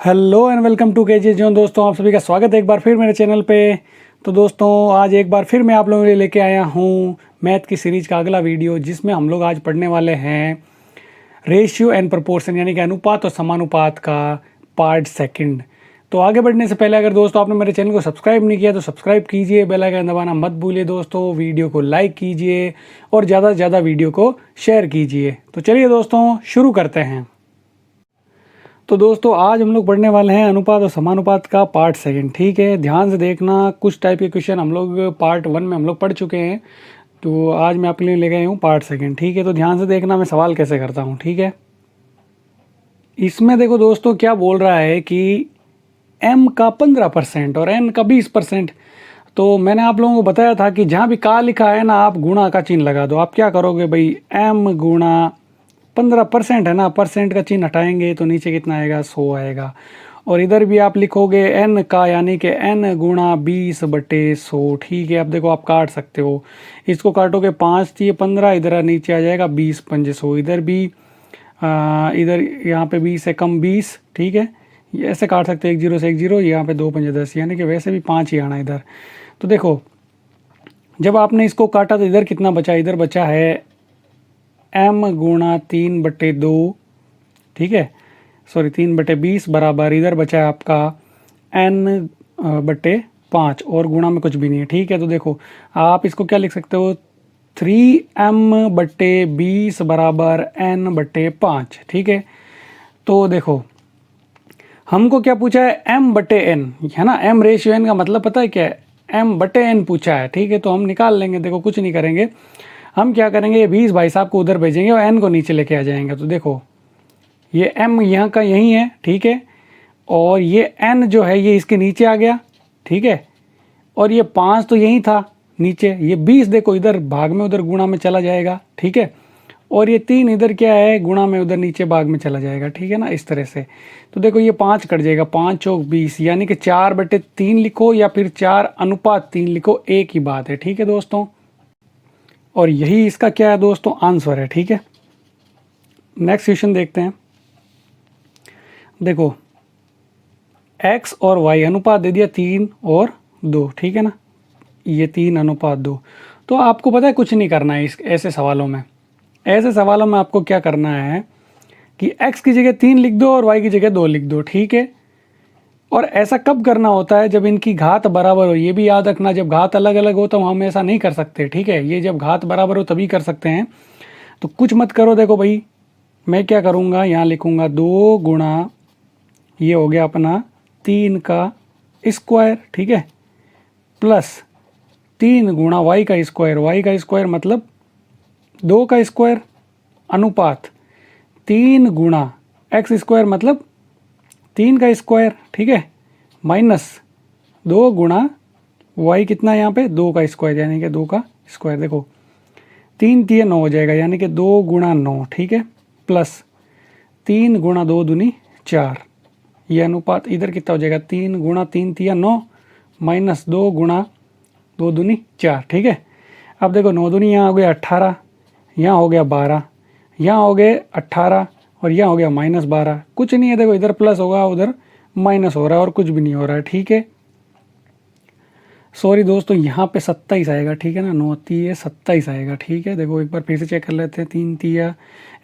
Hello and welcome to KG zone. दोस्तों आप सभी का स्वागत है एक बार फिर मेरे चैनल पे। तो दोस्तों आज एक बार फिर मैं आप लोगों के लिए लेके आया हूँ मैथ की सीरीज का अगला वीडियो, जिसमें हम लोग आज पढ़ने वाले हैं रेशियो एंड प्रोपोर्शन यानी कि अनुपात और समानुपात का पार्ट सेकंड। तो आगे बढ़ने से पहले अगर दोस्तों आपने मेरे चैनल को सब्सक्राइब नहीं किया तो सब्सक्राइब कीजिए, बेल आइकन दबाना मत भूलिए दोस्तों, वीडियो को लाइक कीजिए और ज़्यादा से ज़्यादा वीडियो को शेयर कीजिए। तो चलिए दोस्तों शुरू करते हैं। तो दोस्तों आज हम लोग पढ़ने वाले हैं अनुपात और समानुपात का पार्ट सेकंड। ठीक है, ध्यान से देखना, कुछ टाइप के क्वेश्चन हम लोग पार्ट वन में हम लोग पढ़ चुके हैं, तो आज मैं आपके लिए ले गया हूँ पार्ट सेकंड। ठीक है, तो ध्यान से देखना मैं सवाल कैसे करता हूँ। ठीक है, इसमें देखो दोस्तों क्या बोल रहा है कि m का 15% और n का 20%। तो मैंने आप लोगों को बताया था कि जहाँ भी का लिखा है ना, आप गुणा का चिन्ह लगा दो। आप क्या करोगे भाई, m गुणा 15% है ना, परसेंट का चिन्ह हटाएंगे तो नीचे कितना आएगा, 100 आएगा। और इधर भी आप लिखोगे n का, यानी कि n गुणा 20/100। ठीक है, अब देखो आप काट सकते हो, इसको काटोगे 5 थी 15, इधर नीचे आ जाएगा 20×500। इधर भी इधर यहाँ पे 20 से कम 20। ठीक है, ये ऐसे काट सकते हो, 1 0 से 1 0, यहाँ पे 2×5 10, यानी कि वैसे भी 5 ही आना इधर। तो देखो जब आपने इसको काटा तो इधर कितना बचा, इधर बचा है m गुणा 3/2। ठीक है, सॉरी 3/20 बराबर, इधर बचा है आपका n/5 और गुणा में कुछ भी नहीं है। ठीक है, तो देखो आप इसको क्या लिख सकते हो, 3m/20 बराबर n/5। ठीक है, तो देखो हमको क्या पूछा है, m/n है ना, m रेशियो n का मतलब पता है क्या है, m/n पूछा है। ठीक है, तो हम निकाल लेंगे। देखो कुछ नहीं करेंगे, हम क्या करेंगे, ये 20 भाई साहब को उधर भेजेंगे और n को नीचे लेके आ जाएंगे। तो देखो ये m यहाँ का यही है। ठीक है, और ये n जो है ये इसके नीचे आ गया। ठीक है, और ये 5 तो यही था नीचे, ये 20 देखो इधर भाग में उधर गुणा में चला जाएगा। ठीक है, और ये 3 इधर क्या है, गुणा में उधर नीचे भाग में चला जाएगा। ठीक है ना, इस तरह से। तो देखो ये 5 कट जाएगा, 5 चौक 20, यानी कि 4/3 लिखो या फिर 4:3 लिखो, एक ही बात है। ठीक है दोस्तों, और यही इसका क्या है दोस्तों, आंसर है। ठीक है, नेक्स्ट क्वेश्चन देखते हैं। देखो x और y अनुपात दे दिया 3 और 2। ठीक है ना, ये 3:2। तो आपको पता है कुछ नहीं करना है इस ऐसे सवालों में। ऐसे सवालों में आपको क्या करना है कि x की जगह 3 लिख दो और y की जगह 2 लिख दो। ठीक है, और ऐसा कब करना होता है, जब इनकी घात बराबर हो। ये भी याद रखना, जब घात अलग अलग हो तो हम ऐसा नहीं कर सकते। ठीक है, ये जब घात बराबर हो तभी कर सकते हैं। तो कुछ मत करो, देखो भाई मैं क्या करूँगा, यहाँ लिखूँगा 2 गुणा, ये हो गया अपना 3 का स्क्वायर। ठीक है, प्लस 3 गुणा y का स्क्वायर, y का स्क्वायर मतलब 2 का स्क्वायर, अनुपात 3 गुणा x स्क्वायर मतलब 3 का स्क्वायर। ठीक है, माइनस 2 गुणा y कितना है यहाँ पे, 2 का स्क्वायर, यानी कि 2 का स्क्वायर। देखो 3 3 9 हो जाएगा, यानी कि 2 गुणा 9। ठीक है, प्लस 3 गुणा 2 दूनी 4, ये अनुपात इधर कितना हो जाएगा, 3 गुणा 3 3 9 माइनस 2 गुणा 2 दूनी 4। ठीक है, अब देखो 9 दूनी यहाँ हो गया 18, यहाँ हो गया 12, यहाँ हो गए 18 और यहाँ हो गया -12। कुछ नहीं है, देखो इधर प्लस होगा उधर माइनस हो रहा है और कुछ भी नहीं हो रहा है। ठीक है, सॉरी दोस्तों, यहाँ पे 27 आएगा। ठीक है ना, 9 3 27 आएगा। ठीक है, देखो एक बार फिर से चेक कर लेते हैं। 3 3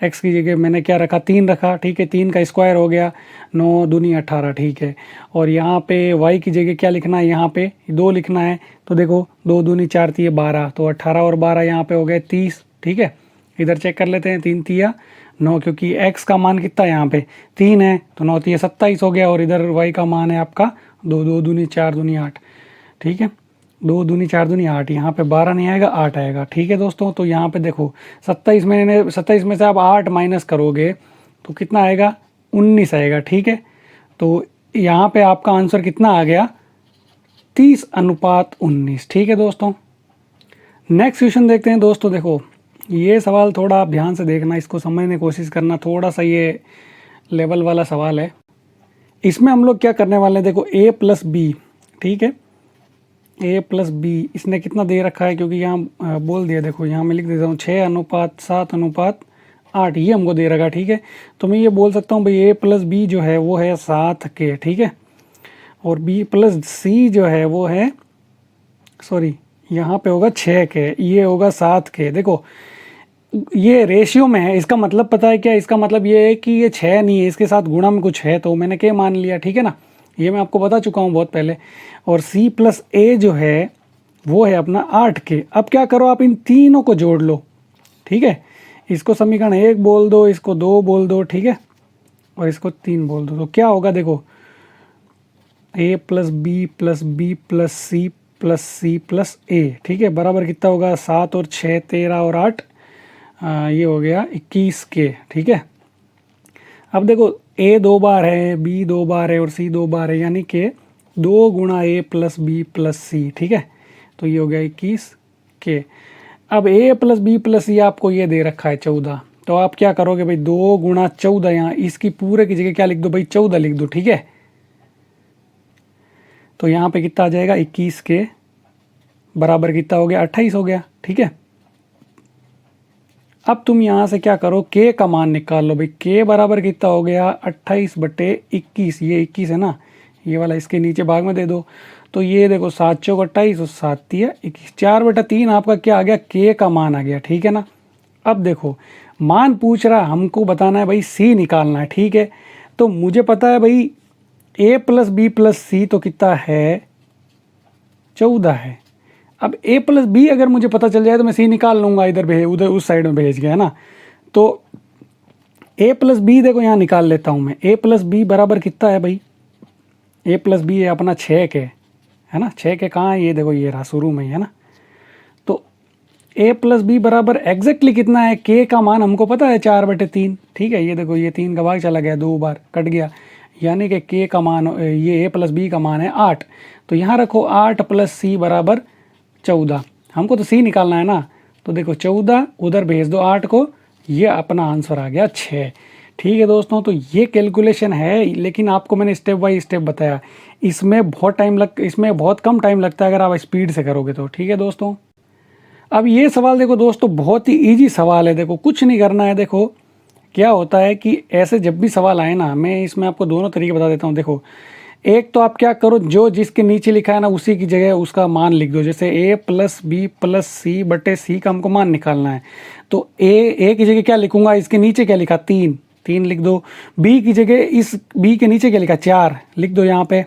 x की जगह मैंने क्या रखा, 3 रखा। ठीक है, 3 का स्क्वायर हो गया 9 दूनी 18। ठीक है, और यहाँ पे y की जगह क्या लिखना है, यहाँ पे 2 लिखना है। तो देखो 2 दूनी 4 3 12, तो 18 और 12 यहाँ पे हो गए 30। ठीक है, इधर चेक कर लेते हैं, 3 3 9, क्योंकि x का मान कितना है यहाँ पे 3 है, तो 9 3 27 हो गया। और इधर y का मान है आपका 2 2 दूनी 4 दूनी 8। ठीक है, 2 दूनी 4 दूनी 8, यहाँ पे 12 नहीं आएगा 8 आएगा। ठीक है दोस्तों, तो यहाँ पे देखो 27 में से आप 8 माइनस करोगे तो कितना आएगा, 19 आएगा। ठीक है, तो यहाँ पे आपका आंसर कितना आ गया, 30:19। ठीक है दोस्तों, नेक्स्ट क्वेश्चन देखते हैं। दोस्तों देखो ये सवाल थोड़ा आप ध्यान से देखना, इसको समझने की कोशिश करना, थोड़ा सा ये लेवल वाला सवाल है। इसमें हम लोग क्या करने वाले हैं, देखो a + b। ठीक है, a + b, इसने कितना दे रखा है, क्योंकि यहाँ बोल दिया, देखो यहाँ मैं लिख देता हूँ 6:7:9 8 ये हमको दे रखा, ठीक है। तो मैं ये बोल सकता हूँ भाई ए प्लस बी जो है वो है 7k, ठीक है। और बी प्लस सी जो है वो है, सॉरी यहाँ पे होगा 6k, ये होगा 7k। देखो ये रेशियो में है, इसका मतलब पता है क्या, इसका मतलब ये है कि ये 6 नहीं है, इसके साथ गुणा में कुछ है, तो मैंने के मान लिया, ठीक है ना। ये मैं आपको बता चुका हूँ बहुत पहले। और सी प्लस ए जो है वो है अपना 8k। अब क्या करो, आप इन तीनों को जोड़ लो, ठीक है। इसको समीकरण 1 बोल दो, इसको 2 बोल दो, ठीक है, और इसको 3 बोल दो। तो क्या होगा देखो, a plus B plus B plus C plus A, ठीक है, बराबर कितना होगा 7 और 6 13 और 8 ये हो गया 21k, ठीक है। अब देखो a 2 बार है, b 2 बार है और c 2 बार है, यानी कि 2 गुणा a प्लस बी प्लस सी, ठीक है। तो ये हो गया 21k। अब a प्लस बी प्लस सी आपको ये दे रखा है 14, तो आप क्या करोगे भाई, 2 गुणा 14, यहाँ इसकी पूरे की जगह क्या लिख दो भाई, 14 लिख दो, ठीक है। तो यहाँ पे कितना आ जाएगा 21k बराबर कितना हो गया 28 हो गया, ठीक है। अब तुम यहाँ से क्या करो, k का मान निकाल लो भाई। k बराबर कितना हो गया 28/21, ये 21 है ना, ये वाला इसके नीचे भाग में दे दो। तो ये देखो 7 चौक 28 और 7 तिया 21, 4/3 आपका क्या आ गया, k का मान आ गया, ठीक है ना। अब देखो मान पूछ रहा है, हमको बताना है भाई c निकालना है, ठीक है। तो मुझे पता है भाई a प्लस बी प्लस सी तो कितना है 14 है। अब a प्लस बी अगर मुझे पता चल जाए तो मैं c निकाल लूँगा, इधर भेज उधर उस साइड में भेज गया है ना। तो a प्लस बी देखो यहाँ निकाल लेता हूँ मैं। a प्लस बी बराबर कितना है भाई, a प्लस बी है अपना 6k, है ना। 6k कहाँ है, ये देखो ये रहा शुरू में ही, है ना। तो a प्लस बी बराबर एग्जैक्टली कितना है, k का मान हमको पता है 4/3, ठीक है। ये देखो ये 3 का भाग चला गया, 2 बार कट गया, यानी कि k का मान, ये a प्लस बी का मान है 8। तो यहाँ रखो 8 प्लस सी बराबर 14, हमको तो c निकालना है ना। तो देखो 14 उधर भेज दो 8 को, ये अपना आंसर आ गया 6, ठीक है दोस्तों। तो ये कैलकुलेशन है, लेकिन आपको मैंने स्टेप बाय स्टेप बताया। इसमें बहुत कम टाइम लगता है अगर आप स्पीड से करोगे तो, ठीक है दोस्तों। अब ये सवाल देखो दोस्तों, बहुत ही ईजी सवाल है। देखो कुछ नहीं करना है। देखो क्या होता है कि ऐसे जब भी सवाल आए ना, मैं इसमें आपको दोनों तरीके बता देता हूँ। देखो एक तो आप क्या करो, जो जिसके नीचे लिखा है ना उसी की जगह उसका मान लिख दो। जैसे a प्लस बी प्लस सी बटे सी का हमको मान निकालना है, तो a की जगह क्या लिखूंगा, इसके नीचे क्या लिखा 3 लिख दो। b की जगह इस b के नीचे क्या लिखा 4 लिख दो यहाँ पे।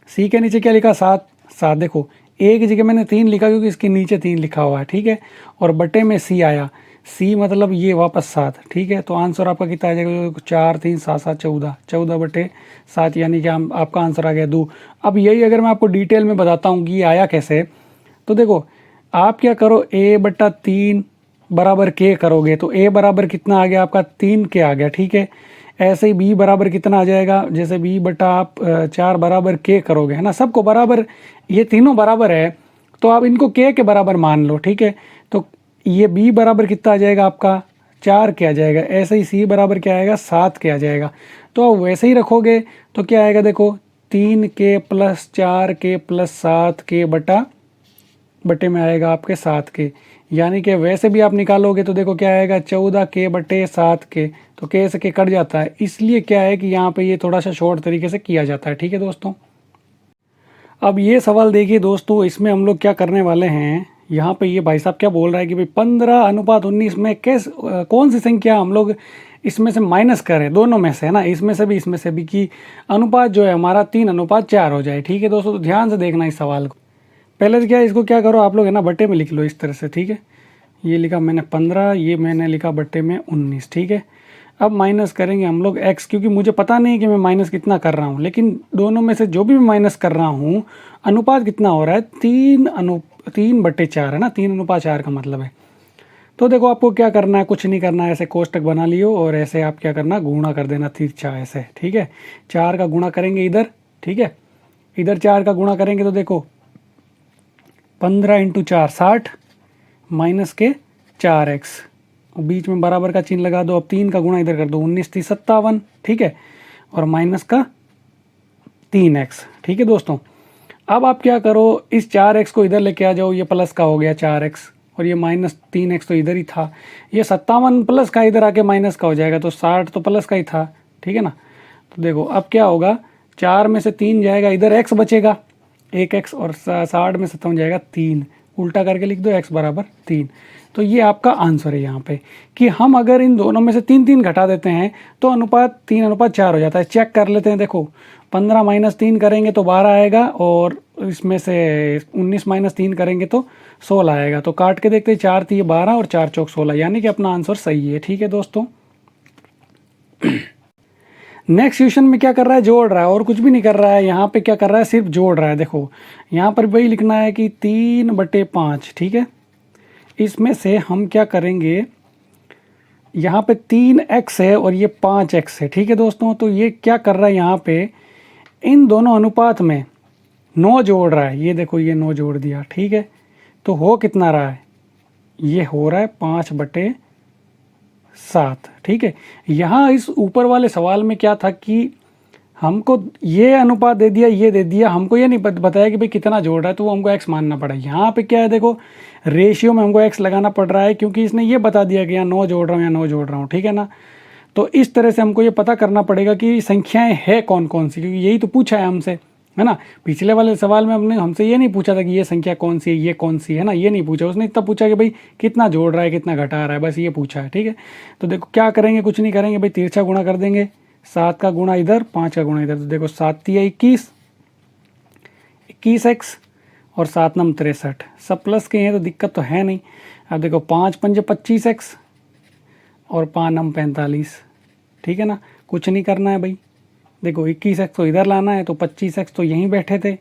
c के नीचे क्या लिखा 7 देखो a की जगह मैंने 3 लिखा क्योंकि इसके नीचे 3 लिखा हुआ है, ठीक है। और बटे में c आया, c मतलब ये वापस 7, ठीक है। तो आंसर आपका कितना आ जाएगा, 4 3 7 7 14, 14/7, यानी कि आपका आंसर आ गया 2। अब यही अगर मैं आपको डिटेल में बताता हूँ कि ये आया कैसे, तो देखो आप क्या करो, a/3 बराबर k करोगे तो a बराबर कितना आ गया आपका 3k आ गया, ठीक है। ऐसे ही b बराबर कितना आ जाएगा, जैसे b/4 बराबर k करोगे, है ना। सबको बराबर, ये तीनों बराबर है तो आप इनको k के बराबर मान लो, ठीक है। तो ये b बराबर कितना आ जाएगा आपका 4k आ जाएगा। ऐसे ही c बराबर क्या आएगा 7k आ जाएगा। तो आप वैसे ही रखोगे तो क्या आएगा, देखो 3k plus 4k plus 7k बटे में आएगा आपके 7k, यानी कि वैसे भी आप निकालोगे तो देखो क्या आएगा 14k/7k। तो k से k कट जाता है, इसलिए क्या है कि यहाँ पे ये थोड़ा सा शॉर्ट तरीके से किया जाता है, ठीक है दोस्तों। अब ये सवाल देखिए दोस्तों, इसमें हम लोग क्या करने वाले हैं, यहाँ पे ये भाई साहब क्या बोल रहा है कि भाई 15:19 में कौन सी संख्या हम लोग इसमें से माइनस करें, दोनों में से, है ना, इसमें से भी कि अनुपात जो है हमारा 3:4 हो जाए, ठीक है दोस्तों। तो ध्यान से देखना इस सवाल को। पहले तो क्या इसको क्या करो आप लोग, है ना, बटे में लिख लो इस तरह से, ठीक है। ये लिखा मैंने 15, ये मैंने लिखा बटे में 19, ठीक है। अब माइनस करेंगे हम लोग x, क्योंकि मुझे पता नहीं है कि मैं माइनस कितना कर रहा हूँ, लेकिन दोनों में से जो भी मैं माइनस कर रहा हूँ अनुपात कितना हो रहा है 3/4, है ना, 3:4 का मतलब है। तो देखो आपको क्या करना है, कुछ नहीं करना है, ऐसे कोष्टक बना लियो और ऐसे आप क्या करना, गुणा कर देना तिरछा ऐसे, ठीक है। 4 का गुणा करेंगे इधर, ठीक है, इधर 4 का गुणा करेंगे तो देखो 15 × 4 60 माइनस के 4x, बीच में बराबर का चिन्ह लगा दो। अब 3 का गुणा इधर कर दो, 19 × 57, ठीक है, और माइनस का 3x, ठीक है दोस्तों। अब आप क्या करो, इस 4x को इधर लेके आ जाओ, ये प्लस का हो गया 4x और ये -3x तो इधर ही था। ये 57 प्लस का इधर आके माइनस का हो जाएगा, तो 60 तो प्लस का ही था, ठीक है ना। तो देखो अब क्या होगा, 4 में से 3 जाएगा, इधर x बचेगा 1x, और 60 में 57 जाएगा 3, उल्टा करके लिख दो x बराबर 3। तो ये आपका आंसर है यहाँ पे कि हम अगर इन दोनों में से 3 घटा देते हैं तो अनुपात 3:4 हो जाता है। चेक कर लेते हैं, देखो 15 - 3 करेंगे तो 12 आएगा, और इसमें से 19 - 3 करेंगे तो 16 आएगा। तो काट के देखते हैं, 4 3 12 और 4 चौक 16, यानी कि अपना आंसर सही है। ठीक है दोस्तों। नेक्स्ट क्वेश्चन में क्या कर रहा है, जोड़ रहा है, और कुछ भी नहीं कर रहा है। यहाँ पे क्या कर रहा है, सिर्फ जोड़ रहा है। देखो यहाँ पर वही लिखना है कि 3/5, ठीक है। इसमें से हम क्या करेंगे, यहाँ पे 3x है और ये 5x है, ठीक है दोस्तों। तो ये क्या कर रहा है, यहाँ पे इन दोनों अनुपात में 9 जोड़ रहा है। ये देखो ये 9 जोड़ दिया, ठीक है। तो हो कितना रहा है, ये हो रहा है 5/7, ठीक है। यहाँ इस ऊपर वाले सवाल में क्या था कि हमको ये अनुपात दे दिया, ये दे दिया, हमको ये नहीं बताया कि भाई कितना जोड़ रहा है, तो वो हमको x मानना पड़ा। यहाँ पे क्या है, देखो रेशियो में हमको x लगाना पड़ रहा है, क्योंकि इसने ये बता दिया कि यहाँ 9 जोड़ रहा हूँ या 9 जोड़ रहा हूँ, ठीक है ना। तो इस तरह से हमको ये पता करना पड़ेगा कि संख्याएं है कौन कौन सी, क्योंकि यही तो पूछा है हमसे, है ना। पिछले वाले सवाल में हमसे ये नहीं पूछा था कि ये संख्या कौन सी है, ये कौन सी है ना, ये नहीं पूछा। उसने इतना पूछा कि भाई कितना जोड़ रहा है, कितना घटा रहा है, बस ये पूछा है, ठीक है। तो देखो क्या करेंगे, कुछ नहीं करेंगे भाई, तिरछा गुणा कर देंगे। 7 का गुणा इधर, 5 का गुणा इधर। तो देखो 7 × 21, 21x, और 7 × 9 63, सब प्लस के हैं तो दिक्कत तो है नहीं। अब देखो 5 × 5 = 25x, और 5 × 9 45, ठीक है ना। कुछ नहीं करना है भाई, देखो 21x तो इधर लाना है, तो 25x तो यहीं बैठे थे,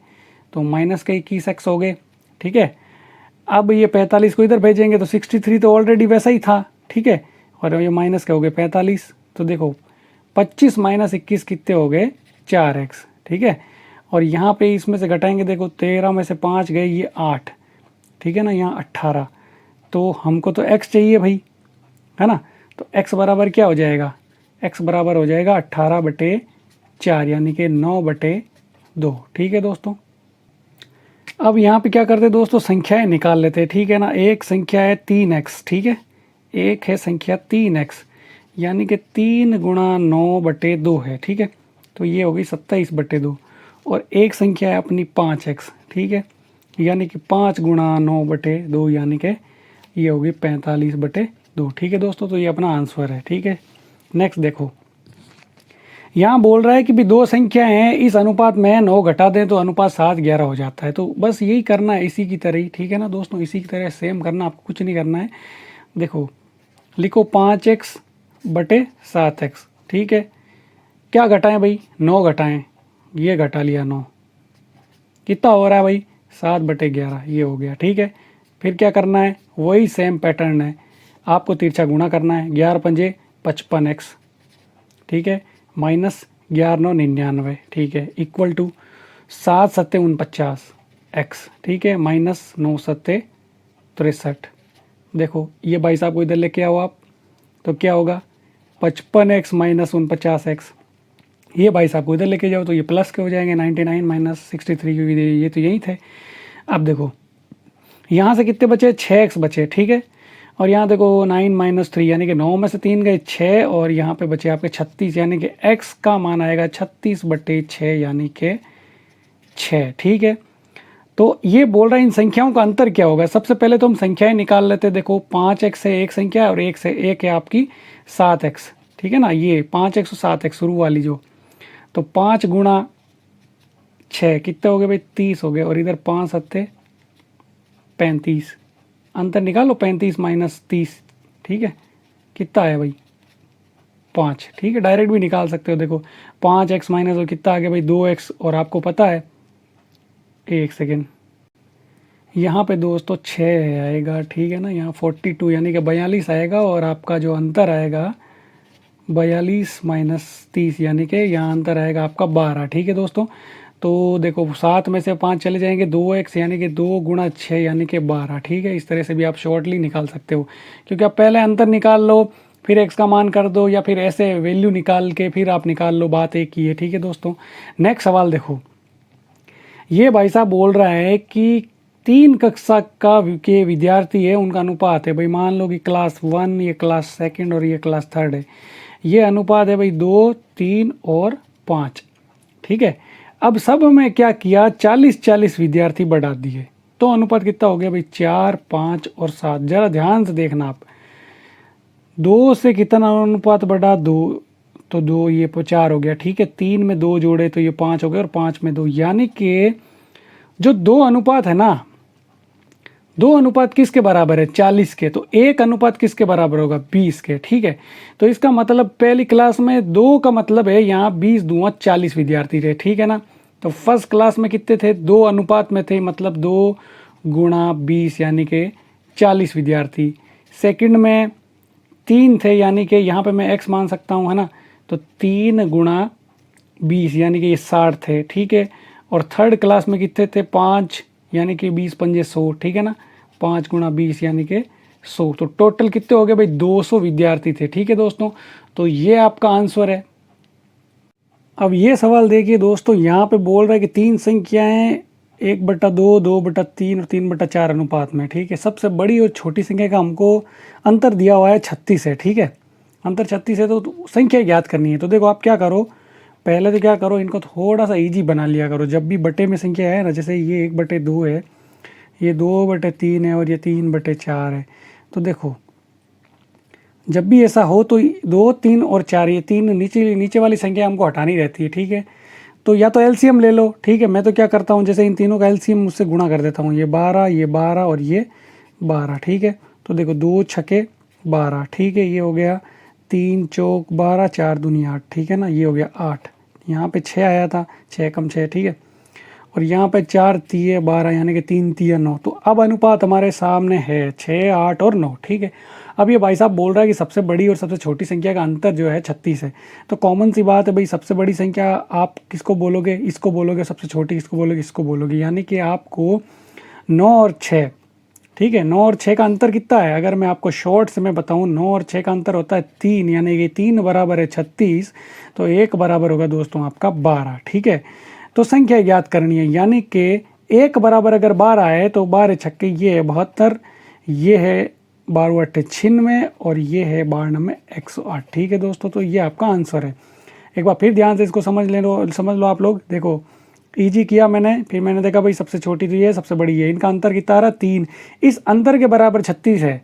तो माइनस के 21x हो गए, ठीक है। अब ये 45 को इधर भेजेंगे तो 63 तो ऑलरेडी वैसा ही था, ठीक है। और ये माइनस के हो गए 45, तो देखो 25 - 21 कितने हो गए, 4x, ठीक है। और यहाँ पे इसमें से घटाएंगे, देखो 13 में से 5 गए, ये 8, ठीक है ना। यहाँ 18, तो हमको तो x चाहिए भाई, है ना। तो x बराबर क्या हो जाएगा, x बराबर हो जाएगा 18/4, यानी कि 9/2, ठीक है दोस्तों। अब यहाँ पे क्या करते हैं दोस्तों, संख्याएं निकाल लेते हैं, ठीक है ना। एक संख्या है 3x, ठीक है। एक है संख्या 3x, यानी कि 3 × 9/2 है, ठीक है। तो ये होगी 27/2। और एक संख्या है अपनी 5x, ठीक है, यानी कि 5 × 9/2, यानी कि ये होगी 45/2, ठीक है दोस्तों। तो ये अपना आंसर है, ठीक है। नेक्स्ट देखो, यहाँ बोल रहा है कि भी दो संख्या हैं, इस अनुपात में 9 घटा दें तो अनुपात 7:11 हो जाता है। तो बस यही करना है, इसी की तरह ही, ठीक है ना दोस्तों। इसी की तरह सेम करना, आपको कुछ नहीं करना है। देखो लिखो 5x/7x, ठीक है। क्या घटाएं भाई, 9 घटाएं, ये घटा लिया 9, कितना हो रहा है भाई, 7/11, ये हो गया, ठीक है। फिर क्या करना है, वही सेम पैटर्न है, आपको तिरछा गुणा करना है। 11 × 5 = 55x, ठीक है, माइनस 11 × 9 = 99, ठीक है, इक्वल टू 7 × 7 = 49x, ठीक है, माइनस 9 × 7 = 63। देखो ये भाई साहब को इधर लेके आओ आप, तो क्या होगा, 55x - 49x। ये भाई साहब को इधर लेके जाओ तो ये प्लस के हो जाएंगे, 99 - 63, क्योंकि ये तो यही थे। अब देखो यहाँ से कितने बचे, 6x बचे, ठीक है। और यहाँ देखो 9 - 3, यानी कि 9 में से 3 गए 6, और यहाँ पे बचे आपके 36, यानी कि x का मान आएगा 36/6, यानी कि 6, ठीक है। तो ये बोल रहा है इन संख्याओं का अंतर क्या होगा। सबसे पहले तो हम संख्याएं निकाल लेते हैं। देखो 5x है एक संख्या है, और एक से एक है आपकी 7x, ठीक है ना। ये 5x और 7x शुरू वाली जो, तो 5 × 6 कितने हो गए भाई, 30 हो गए। और इधर 5 × 7 = 35, अंतर निकालो, 35 - 30, ठीक है, कितना है भाई, 5, ठीक है। डायरेक्ट भी निकाल सकते हो। देखो 5x माइनस, और कितना आ गया भाई, 2x। और आपको पता है, एक सेकेंड, यहाँ पे दोस्तों 6 आएगा, ठीक है ना। यहाँ 42, यानी कि 42 आएगा, और आपका जो अंतर आएगा 42 - 30, यानी कि यहाँ अंतर आएगा आपका 12, ठीक है दोस्तों। तो देखो 7 में से 5 चले जाएंगे, 2x, यानी कि 2 × 6, यानी कि 12, ठीक है। इस तरह से भी आप शॉर्टली निकाल सकते हो, क्योंकि आप पहले अंतर निकाल लो, फिर x का मान कर दो, या फिर ऐसे वैल्यू निकाल के फिर आप निकाल लो, बात एक ही है, ठीक है दोस्तों। नेक्स्ट सवाल देखो, ये भाई साहब बोल रहा है कि तीन कक्षा का के विद्यार्थी है उनका अनुपात है भाई, मान लो कि क्लास 1, ये क्लास सेकंड और ये क्लास 3 है। ये अनुपात है भाई 2, 3 और 5। ठीक है, अब सब में क्या किया, 40-40 विद्यार्थी बढ़ा दिए, तो अनुपात कितना हो गया भाई 4, 5 और 7। जरा ध्यान से देखना आप, 2 से कितना अनुपात बढ़ा, 2, तो 2 ये 4 हो गया। ठीक है, 3 में 2 जोड़े तो ये 5 हो गया और 5 में 2, यानी कि जो 2 अनुपात है ना, 2 अनुपात किसके बराबर है, 40 के, तो 1 अनुपात किसके बराबर होगा, 20 के। ठीक है, तो इसका मतलब पहली क्लास में 2 का मतलब है यहाँ 20 दूँ 40 विद्यार्थी थे। ठीक है ना, तो फर्स्ट क्लास में कितने थे, 2 अनुपात में थे, मतलब 2 गुणा 20 यानी कि 40 विद्यार्थी। सेकंड में 3 थे, यानी कि यहाँ पे मैं x मान सकता हूँ, है ना, तो 3 गुणा 20 यानी कि ये 60 थे। ठीक है, और थर्ड क्लास में कितने थे, 5, यानी कि 20 पंजे 100। ठीक है ना, 5 गुणा 20 यानी कि 100, तो टोटल कितने हो गए भाई, 200 विद्यार्थी थे। ठीक है दोस्तों, तो ये आपका आंसर है। अब ये सवाल देखिए दोस्तों, यहाँ पे बोल रहा है कि 3 संख्याएं 1/2, 2/3 और 3/4 अनुपात में। ठीक है, सबसे बड़ी और छोटी संख्या का हमको अंतर दिया हुआ है 36 है। ठीक है, अंतर 36 है, तो संख्या ज्ञात करनी है। तो देखो आप क्या करो, पहले तो क्या करो, इनको थोड़ा सा इजी बना लिया करो। जब भी बटे में संख्या है ना, जैसे ये 1/2 है, ये 2/3 है और ये 3/4 है, तो देखो जब भी ऐसा हो तो 2, 3 और 4, ये 3 नीचे वाली संख्या हमको हटानी रहती है। ठीक है, तो या तो एलसीएम ले लो। ठीक है, मैं तो क्या करता हूँ, जैसे इन तीनों का एलसीएम मुझसे गुणा कर देता हूँ, ये 12, ये 12 और ये 12। ठीक है, तो देखो 2 छके 12। ठीक है, ये हो गया 3 चौक 12, 4 दूनी 8। ठीक है ना, ये हो गया 8। यहाँ पे 6 आया था, 6 कम 6। ठीक है, और यहाँ पे 4 तिये 12 यानी कि 3 तिये 9। तो अब अनुपात हमारे सामने है 6, 8 और 9। ठीक है, अब ये भाई साहब बोल रहा है कि सबसे बड़ी और सबसे छोटी संख्या का अंतर जो है 36 है। तो कॉमन सी बात है भाई, सबसे बड़ी संख्या आप किसको बोलोगे, इसको बोलोगे, सबसे छोटी किसको बोलोगे, इसको बोलोगे, यानी कि आपको 9 और 6। ठीक है, 9 और 6 का अंतर कितना है, अगर मैं आपको शॉर्ट से मैं बताऊं, 9 और 6 का अंतर होता है 3, यानी कि 3 बराबर है 36, तो 1 बराबर होगा दोस्तों आपका 12। ठीक है, तो संख्या ज्ञात करनी है, यानी कि 1 बराबर अगर 12 है तो 12 छक्के ये है 72, ये है 12 8 96 और ये है 92 108। ठीक है दोस्तों, तो ये आपका आंसर है। एक बार फिर ध्यान से इसको समझ लो आप लोग। देखो इजी किया मैंने, फिर मैंने देखा भाई सबसे छोटी तो ये है, सबसे बड़ी है, इनका अंतर कितना आ रहा है 3, इस अंतर के बराबर 36 है,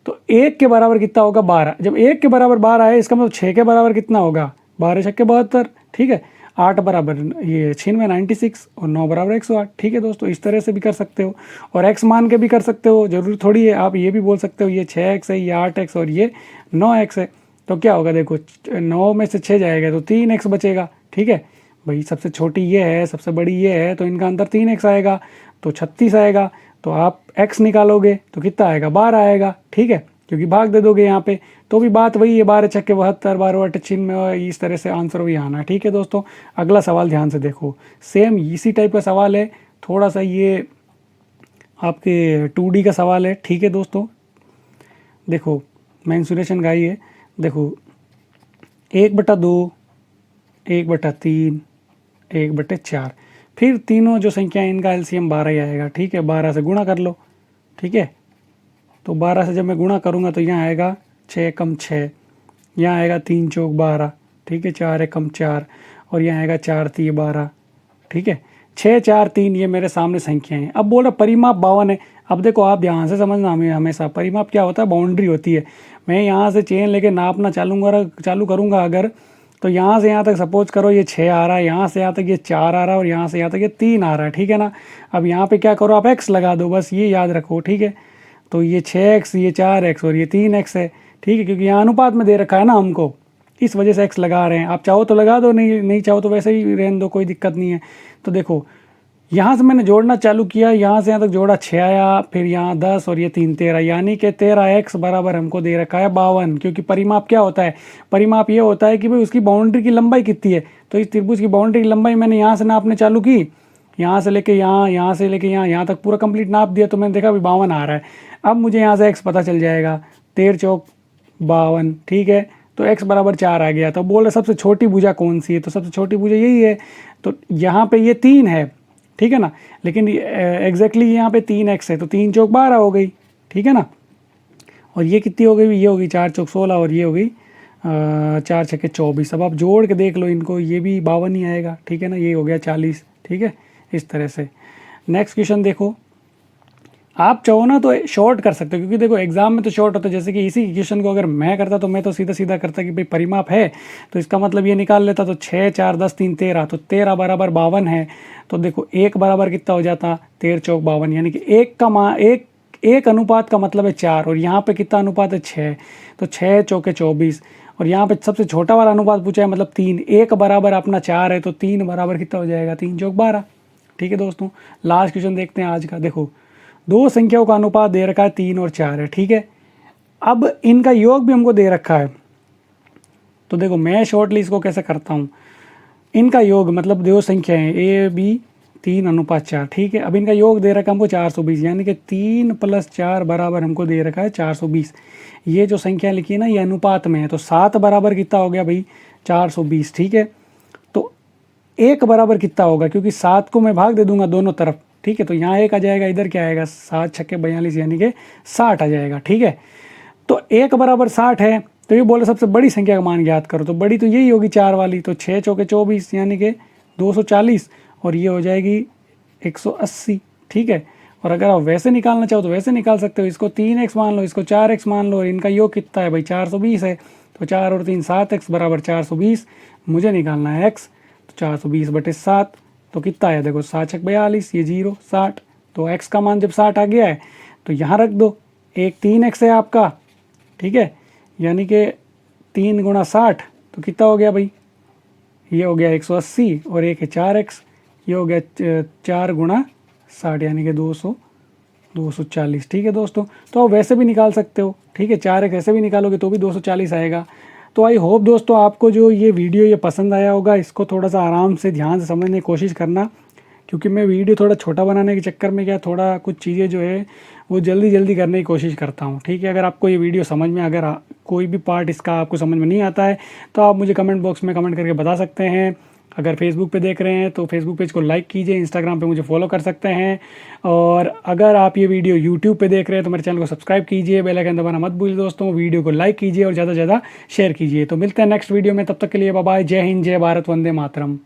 तो 1 के बराबर कितना होगा 12। जब 1 के बराबर 12 है, इसका मतलब 6 के बराबर कितना होगा, 12 छक्के 72। ठीक है, 8 बराबर ये 96 और 9 बराबर 108। ठीक है दोस्तों, इस तरह से भी कर सकते हो, और x मान के भी कर सकते हो, जरूरी थोड़ी है। आप ये भी बोल सकते हो ये 6x है, ये 8x और ये 9x है, तो क्या होगा, देखो 9 में से 6 जाएगा तो 3x बचेगा। ठीक है भाई, सबसे छोटी ये है, सबसे बड़ी ये है, तो इनका अंतर 3x आएगा, तो 36 आएगा। तो आप x निकालोगे तो कितना आएगा, 12 आएगा। ठीक है, क्योंकि भाग दे दोगे यहाँ पे, तो भी बात वही है, 12 छक्के 72, 12 8 96, इस तरह से आंसर भी आना है। ठीक है दोस्तों, अगला सवाल ध्यान से देखो, सेम इसी टाइप का सवाल है, थोड़ा सा ये आपके 2D का सवाल है। ठीक है दोस्तों, देखो मेंसुरेशन का ही है। देखो 1/2, 1/3, 1/4, फिर तीनों जो संख्या है इनका एलसीएम 12 ही आएगा। ठीक है, 12 से गुणा कर लो। ठीक है, तो 12 से जब मैं गुणा करूँगा तो यहाँ आएगा 6 कम 6, यहाँ आएगा 3 चौक 12। ठीक है, 4 एकम 4 और यहाँ आएगा 4 तिये 12। ठीक है, 6 4 3 ये मेरे सामने संख्या हैं। अब बोल रहा परिमाप 52 है। अब देखो आप ध्यान से समझना, हमें हमेशा परिमाप क्या होता है, बाउंड्री होती है। मैं यहाँ से चेन लेके नापना चालू करूँगा अगर, तो यहाँ से यहाँ तक सपोज करो ये 6 आ रहा है, यहाँ से यहाँ तक ये 4 आ रहा है और यहाँ से यहाँ तक ये 3 आ रहा है। ठीक है ना, अब यहाँ पे क्या करो, आप x लगा दो, बस ये याद रखो। ठीक है, तो ये 6x, ये 4x और ये 3x है। ठीक है, क्योंकि यहाँ अनुपात में दे रखा है ना हमको, इस वजह से x लगा रहे हैं। आप चाहो तो लगा दो, नहीं चाहो तो वैसे ही रहने दो, कोई दिक्कत नहीं है। तो देखो यहाँ से मैंने जोड़ना चालू किया, यहाँ से यहाँ तक जोड़ा 6 आया, फिर यहाँ 10 और ये 3 13, यानी कि 13x बराबर हमको दे रखा है 52। क्योंकि परिमाप क्या होता है, परिमाप ये होता है कि भाई उसकी बाउंड्री की लंबाई कितनी है। तो इस त्रिभुज की बाउंड्री की लंबाई मैंने यहाँ से नापने चालू की, यहाँ से लेके यहाँ, यहाँ से लेके यहाँ तक पूरा कंप्लीट नाप दिया, तो मैंने देखा भाई 52 आ रहा है। अब मुझे यहाँ से x पता चल जाएगा, 13 चौक 52। ठीक है, तो x बराबर 4 आ गया। तो बोल रहे सबसे छोटी भुजा कौन सी है, तो सबसे छोटी भुजा यही है। तो यहाँ पे ये 3 है ठीक है ना। लेकिन एग्जैक्टली यहाँ पे 3x है तो 3 चौक 12 हो गई, ठीक है ना। और ये कितनी हो गई, ये होगी 4 चौक 16 और ये होगी 4 छक्के 24। अब आप जोड़ के देख लो इनको, ये भी 52 ही आएगा, ठीक है ना। ये हो गया 40, ठीक है, इस तरह से। नेक्स्ट क्वेश्चन देखो, आप चाहो ना तो शॉर्ट कर सकते हो, क्योंकि देखो एग्जाम में तो शॉर्ट होता है। जैसे कि इसी क्वेश्चन को अगर मैं करता तो मैं तो सीधा सीधा करता कि भाई परिमाप है तो इसका मतलब ये निकाल लेता, तो 6 4 10 3 13, तो 13 बराबर 52 है। तो देखो 1 बराबर कितना हो जाता, 13 चौक 52, यानी कि एक अनुपात का मतलब है 4, और यहाँ पे कितना अनुपात है 6, तो 6 चौके 24। और यहाँ पे सबसे छोटा वाला अनुपात पूछा है मतलब 3, 1 बराबर अपना 4 है तो 3 बराबर कितना हो जाएगा, 3 चौक 12, ठीक है दोस्तों। लास्ट क्वेश्चन देखते हैं आज का। देखो दो संख्याओं का अनुपात दे रखा है 3 और 4 है, ठीक है। अब इनका योग भी हमको दे रखा है, तो देखो मैं शॉर्टली इसको कैसे करता हूँ। इनका योग मतलब दो संख्या है ए बी 3:4, ठीक है। अब इनका योग दे रखा है हमको 420, यानी कि 3 + 4 बराबर हमको दे रखा है 420। ये जो संख्या लिखी है ना ये अनुपात में है, तो 7 बराबर कितना हो गया भाई 420, ठीक है। तो 1 बराबर कितना होगा, क्योंकि 7 को मैं भाग दे दूंगा दोनों तरफ, ठीक है। तो यहाँ 1 आ जाएगा, इधर क्या आएगा 7 छक्के 42, यानी कि 60 आ जाएगा, ठीक है। तो 1 बराबर 60 है, तो ये बोले सबसे बड़ी संख्या का मान ज्ञात करो, तो बड़ी तो यही होगी 4 वाली, तो 6 चौके 24 यानी कि 240, और ये हो जाएगी 180, ठीक है। और अगर आप वैसे निकालना चाहो तो वैसे निकाल सकते हो, इसको 3x मान लो, इसको 4x मान लो, और इनका योग कितना है भाई 420 है, तो 4 और 3 7x बराबर 420, मुझे निकालना है x, तो 420/7, तो कितना है देखो 7 छक 42, ये 0 60, तो x का मान जब 60 आ गया है तो यहाँ रख दो, एक 3x है आपका, ठीक है, यानी कि 3 × 60 तो कितना हो गया भाई, ये हो गया 180, और एक है 4x, ये हो गया 4 × 60 यानी कि 240, ठीक है दोस्तों। तो आप वैसे भी निकाल सकते हो, ठीक है, 4x ऐसे भी निकालोगे तो भी 240 आएगा। तो आई होप दोस्तों आपको जो ये वीडियो ये पसंद आया होगा। इसको थोड़ा सा आराम से ध्यान से समझने की कोशिश करना, क्योंकि मैं वीडियो थोड़ा छोटा बनाने के चक्कर में क्या थोड़ा कुछ चीज़ें जो है वो जल्दी जल्दी करने की कोशिश करता हूँ, ठीक है। अगर आपको ये वीडियो समझ में, अगर कोई भी पार्ट इसका आपको समझ में नहीं आता है तो आप मुझे कमेंट बॉक्स में कमेंट करके बता सकते हैं। अगर फेसबुक पे देख रहे हैं तो फेसबुक पेज को लाइक कीजिए, इंस्टाग्राम पे मुझे फॉलो कर सकते हैं, और अगर आप ये वीडियो यूट्यूब पे देख रहे हैं तो मेरे चैनल को सब्सक्राइब कीजिए, बेल आइकन दबाना मत भूलिए दोस्तों, वीडियो को लाइक कीजिए और ज़्यादा से ज़्यादा शेयर कीजिए। तो मिलते हैं नेक्स्ट वीडियो में, तब तक के लिए बाय बाय, जय हिंद, जय भारत, वंदे मातरम।